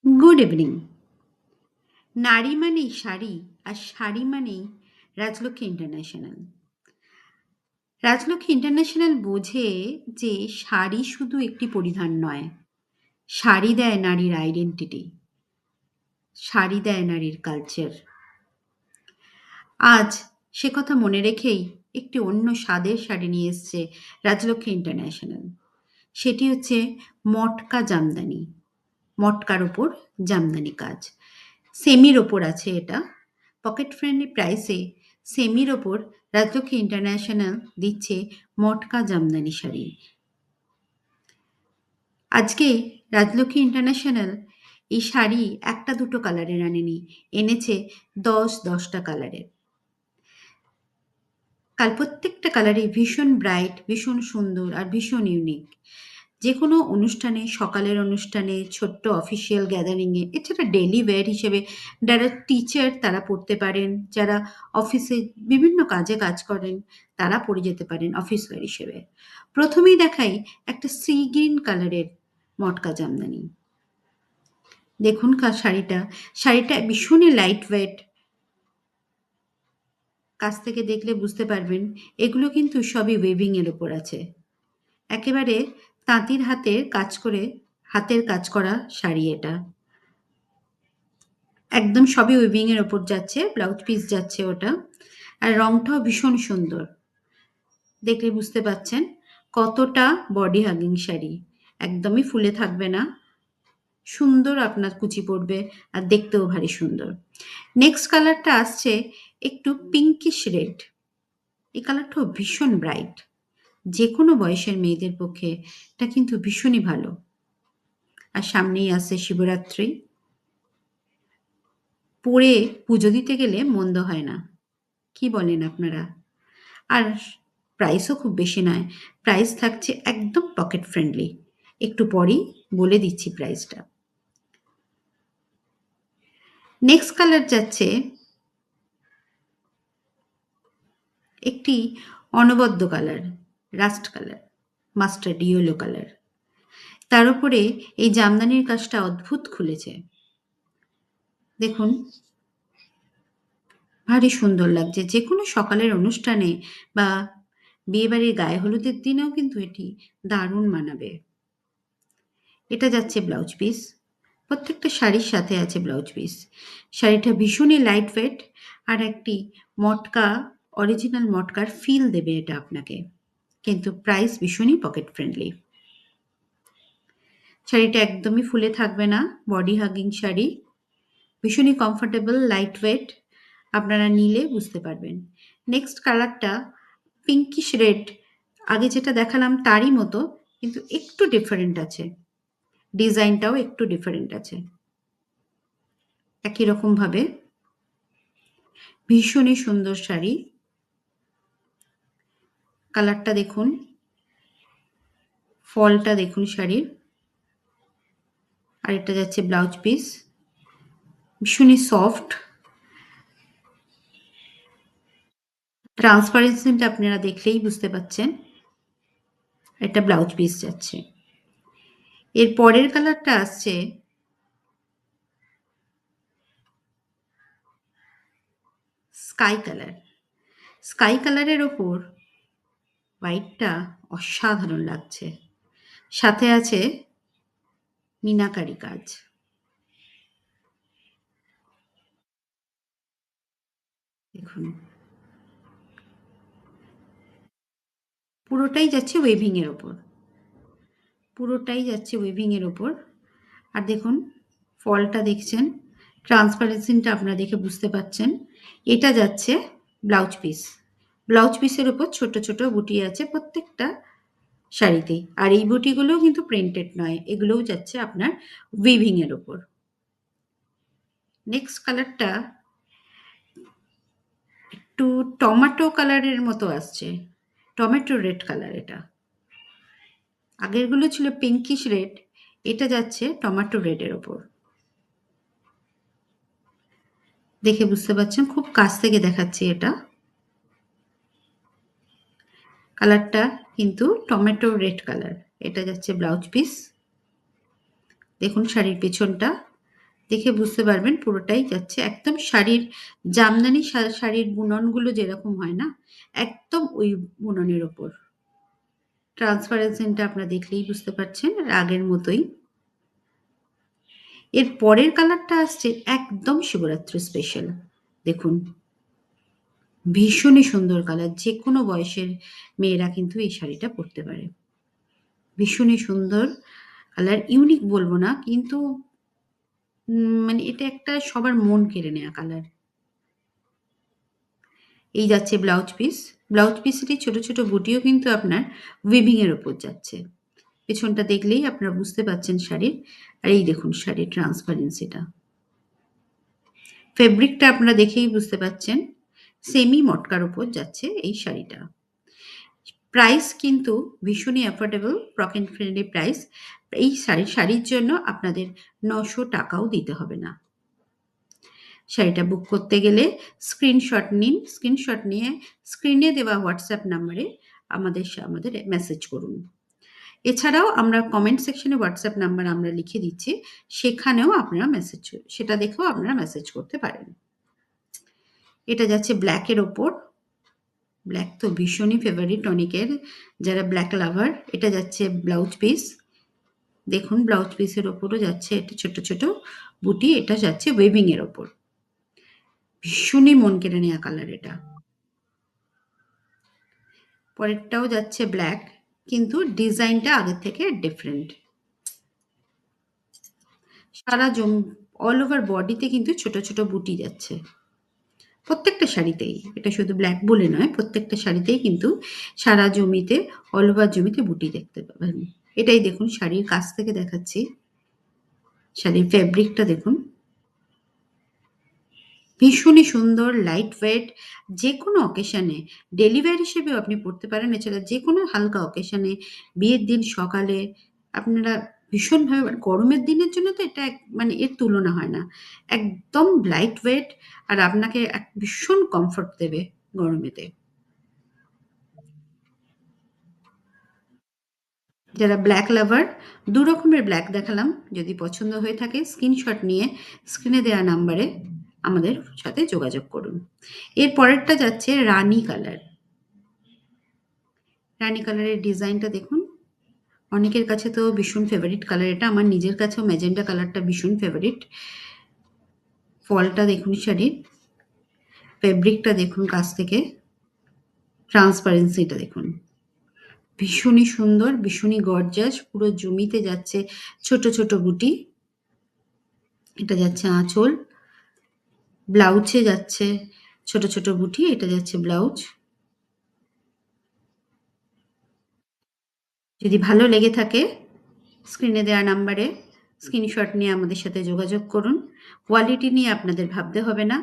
Good evening. নারী মানেই শাড়ি, আর শাড়ি মানেই রাজলক্ষ্মী ইন্টারন্যাশনাল। রাজলক্ষ্মী ইন্টারন্যাশনাল বোঝে যে শাড়ি শুধু একটি পরিধান নয়, শাড়ি দেয় নারীর আইডেন্টিটি, শাড়ি দেয় নারীর কালচার। আজ সে কথা মনে রেখেই একটি অন্য স্বাদের শাড়ি নিয়ে এসছে রাজলক্ষ্মী ইন্টারন্যাশনাল। সেটি হচ্ছে মটকা জামদানি। মটকার ওপর জামদানি কাজ। সেমির ওপর আছে এটা। পকেট ফ্রেন্ডলি প্রাইসে সেমির ওপর রাজলক্ষ্মী ইন্টারন্যাশনাল দিচ্ছে মটকা জামদানি শাড়ি। আজকে রাজলক্ষ্মী ইন্টারন্যাশনাল এই শাড়ি একটা দুটো কালারের আনেনি, এনেছে 10-10টা কালারের। প্রত্যেকটা কালারই ভীষণ ব্রাইট, ভীষণ সুন্দর আর ভীষণ ইউনিক। যে কোনো অনুষ্ঠানে, সকালের অনুষ্ঠানে, ছোট্ট অফিসিয়াল গ্যাদারিংয়ে, এছাড়া ডেইলি ওয়্যার হিসেবে যারা টিচার তারা পড়তে পারেন, যারা অফিসে বিভিন্ন কাজে কাজ করেন তারা পরে যেতে পারেন অফিস ওয়্যার হিসেবে। প্রথমেই দেখাই একটা সি গ্রিন কালারের মটকা জামদানি। দেখুন শাড়িটা ভীষণই লাইট ওয়েট। কাছ থেকে দেখলে বুঝতে পারবেন এগুলো কিন্তু সবই ওয়েভিং এর ওপর আছে। একেবারে তাঁতির হাতের কাজ করা শাড়ি এটা। একদম সবই উইভিং এর ওপর যাচ্ছে, ব্লাউজ পিস যাচ্ছে ওটা। আর রংটাও ভীষণ সুন্দর। দেখলে বুঝতে পাচ্ছেন কতটা বডি হাগিং শাড়ি। একদমই ফুলে থাকবে না। সুন্দর আপনার কুচি পড়বে আর দেখতেও ভারী সুন্দর। নেক্সট কালারটা আসছে একটু পিঙ্কিশ রেড। এই কালারটাও ভীষণ ব্রাইট। যে কোনো বয়সের মেয়েদের পক্ষে এটা কিন্তু ভীষণই ভালো। আর সামনেই আসছে শিবরাত্রি। পরে পুজো দিতে গেলে মন্দ হয় না। কি বলেন আপনারা? আর প্রাইসও খুব বেশি নয়। প্রাইস থাকছে একদম পকেট ফ্রেন্ডলি। একটু পরেই বলে দিচ্ছি প্রাইসটা। নেক্সট কালার যাচ্ছে একটি অনবদ্য colour, rushed colour, mustard yellow colour. তার উপরে এই জামদানির কাজটা অদ্ভুত খুলেছে। দেখুন ভারী সুন্দর লাগছে। যে কোনো সকালের অনুষ্ঠানে বা বিয়েবাড়ির গায়ে হলুদের দিনেও কিন্তু এটি দারুণ মানাবে। এটা যাচ্ছে ব্লাউজ পিস। প্রত্যেকটা শাড়ির সাথে আছে ব্লাউজ পিস। শাড়িটা ভীষণই লাইট ওয়েট আর একটি অরিজিনাল মটকার ফিল দেবে এটা আপনাকে। কিন্তু প্রাইস ভীষণই পকেট ফ্রেন্ডলি। শাড়িটা একদমই ফুলে থাকবে না, বডি হাগিং শাড়ি। ভীষণই কমফোর্টেবল, লাইট ওয়েট। আপনারা নিলে বুঝতে পারবেন। নেক্সট কালারটা পিঙ্কিশ রেড। আগে যেটা দেখালাম তারই মতো, কিন্তু একটু ডিফারেন্ট আছে। ডিজাইনটাও একটু ডিফারেন্ট আছে। একই রকমভাবে ভীষণই সুন্দর শাড়ি। কালারটা দেখুন, ফলটা দেখুন শাড়ির। আর এটা যাচ্ছে ব্লাউজ পিস। ভীষণই সফট। ট্রান্সপারেন্সিটা আপনারা দেখলেই বুঝতে পাচ্ছেন। এটা ব্লাউজ পিস যাচ্ছে। এর পরের কালারটা আসছে স্কাই কালার। স্কাই কালারের ওপর হোয়াইটটা অসাধারণ লাগছে। সাথে আছে মিনাকারি কাজ। দেখুন পুরোটাই যাচ্ছে ওয়েভিং এর ওপর। পুরোটাই যাচ্ছে ওয়েভিং এর ওপর। আর দেখুন ফলটা দেখছেন, ট্রান্সপারেন্সিটা আপনারা দেখে বুঝতে পাচ্ছেন। এটা যাচ্ছে ব্লাউজ পিস। ব্লাউজ পিসের ওপর ছোট ছোট বুটি আছে প্রত্যেকটা শাড়িতেই। আর এই বুটিগুলোও কিন্তু প্রিন্টেড নয়, এগুলোও যাচ্ছে আপনার উইভিং এর ওপর। নেক্সট কালারটা একটু টমেটো কালারের মতো আসছে, টমেটো রেড কালার। এটা আগেরগুলো ছিল পিঙ্কিশ রেড, এটা যাচ্ছে টমেটো রেডের ওপর। দেখে বুঝতে পারছেন, খুব কাছ থেকে দেখাচ্ছি। এটা কালারটা কিন্তু টমেটো রেড কালার। এটা যাচ্ছে ব্লাউজ পিস। দেখুন শাড়ির পেছনটা দেখে বুঝতে পারবেন পুরোটাই যাচ্ছে একদম শাড়ির জামদানি শাড়ির বুননগুলো যেরকম হয় না, একদম ওই বুননের ওপর। ট্রান্সপারেন্সিটা আপনারা দেখলেই বুঝতে পারছেন, আর আগের মতোই। এর পরের কালারটা আসছে একদম শিবরাত্রি স্পেশাল। দেখুন, ভীষণই সুন্দর কালার, যে কোনো বয়সের মেয়েরা কিন্তু এই শাড়িটা পরতে পারে। ভীষণই সুন্দর কালার, ইউনিক বলবো না কিন্তু মানে এটা একটা সবার মন কেড়ে নেওয়া কালার। এই যাচ্ছে ব্লাউজ পিস। ব্লাউজ পিসেরই ছোট ছোট বুটিও কিন্তু আপনার উইভিং এর ওপর যাচ্ছে। পেছনটা দেখলেই আপনারা বুঝতে পাচ্ছেন শাড়ির। আর এই দেখুন শাড়ির ট্রান্সপারেন্সিটা, ফেব্রিকটা আপনারা দেখেই বুঝতে পাচ্ছেন সেমি মটকার উপর যাচ্ছে এই শাড়িটা। প্রাইস কিন্তু ভীষণই অ্যাফোর্ডেবল, পকেট ফ্রেন্ডলি প্রাইস। এই শাড়ির জন্য আপনাদের 900 টাকাও দিতে হবে না। শাড়িটা বুক করতে গেলে স্ক্রিনশট নিন, স্ক্রিনশট নিয়ে স্ক্রিনে দেওয়া হোয়াটসঅ্যাপ নাম্বারে আমাদের মেসেজ করুন। এছাড়াও আমরা কমেন্ট সেকশনে হোয়াটসঅ্যাপ নাম্বার আমরা লিখে দিচ্ছি, সেখানেও আপনারা সেটা দেখেও আপনারা মেসেজ করতে পারেন। এটা যাচ্ছে ব্ল্যাকের ওপর। ব্ল্যাক তো ভীষণই ফেভারিট অনেকের, যারা ব্ল্যাক লাভার। এটা যাচ্ছে ব্লাউজ পিস। দেখুন ব্লাউজ পিসের ওপরও যাচ্ছে এটা ছোট ছোট বুটি, এটা যাচ্ছে ওয়েভিং এর ওপর। ভীষণই মন কেড়ে নেওয়া কালার এটা। পরেরটাও যাচ্ছে ব্ল্যাক, কিন্তু ডিজাইনটা আগের থেকে ডিফারেন্ট। সারা অল ওভার বডিতে কিন্তু ছোট ছোট বুটি যাচ্ছে প্রত্যেকটা শাড়িতেই। এটা শুধু ব্ল্যাক বলে নয়, প্রত্যেকটা শাড়িতেই কিন্তু সারা জমিতে, অল ওভার জমিতে বুটি দেখতে পাবেন। এটাই দেখুন, শাড়ির কাছ থেকে দেখাচ্ছি। শাড়ির ফেব্রিকটা দেখুন, ভীষণই সুন্দর, লাইট ওয়েট। যে কোনো অকেশনে ডেলি ওয়্যার হিসেবেও আপনি পরতে পারেন। এছাড়া যে কোনো হালকা অকেশনে, বিয়ের দিন সকালে আপনারা ভীষণভাবে, গরমের দিনের জন্য তো এটা মানে এর তুলনা হয় না। একদম লাইট ওয়েট, আর আপনাকে এক ভীষণ কমফোর্ট দেবে গরমেতে। যারা ব্ল্যাক লাভার, দু রকমের ব্ল্যাক দেখালাম, যদি পছন্দ হয়ে থাকে স্ক্রিনশট নিয়ে স্ক্রিনে দেওয়া নাম্বারে আমাদের সাথে যোগাযোগ করুন। এর পরেরটা যাচ্ছে রানী কালার। রানী কালারের ডিজাইনটা দেখুন, অনেকের কাছে তো ভীষণ ফেভারিট কালার এটা, আমার নিজের কাছেও ম্যাজেন্টা কালারটা ভীষণ ফেভারিট। ফলটা দেখুন শাড়ির, ফেব্রিকটা দেখুন কাছ থেকে, ট্রান্সপারেন্সিটা দেখুন, ভীষণই সুন্দর, ভীষণই গর্জাস। পুরো জমিতে যাচ্ছে ছোট ছোট বুটি। এটা যাচ্ছে আঁচল, ব্লাউজে যাচ্ছে ছোট ছোট বুটি, এটা যাচ্ছে ব্লাউজ। যদি ভালো লেগে থাকে স্ক্রিনে দেওয়া নাম্বারে স্ক্রিনশট নিয়ে আমাদের সাথে যোগাযোগ করুন। কোয়ালিটি নিয়ে আপনাদের ভাবতে হবে না।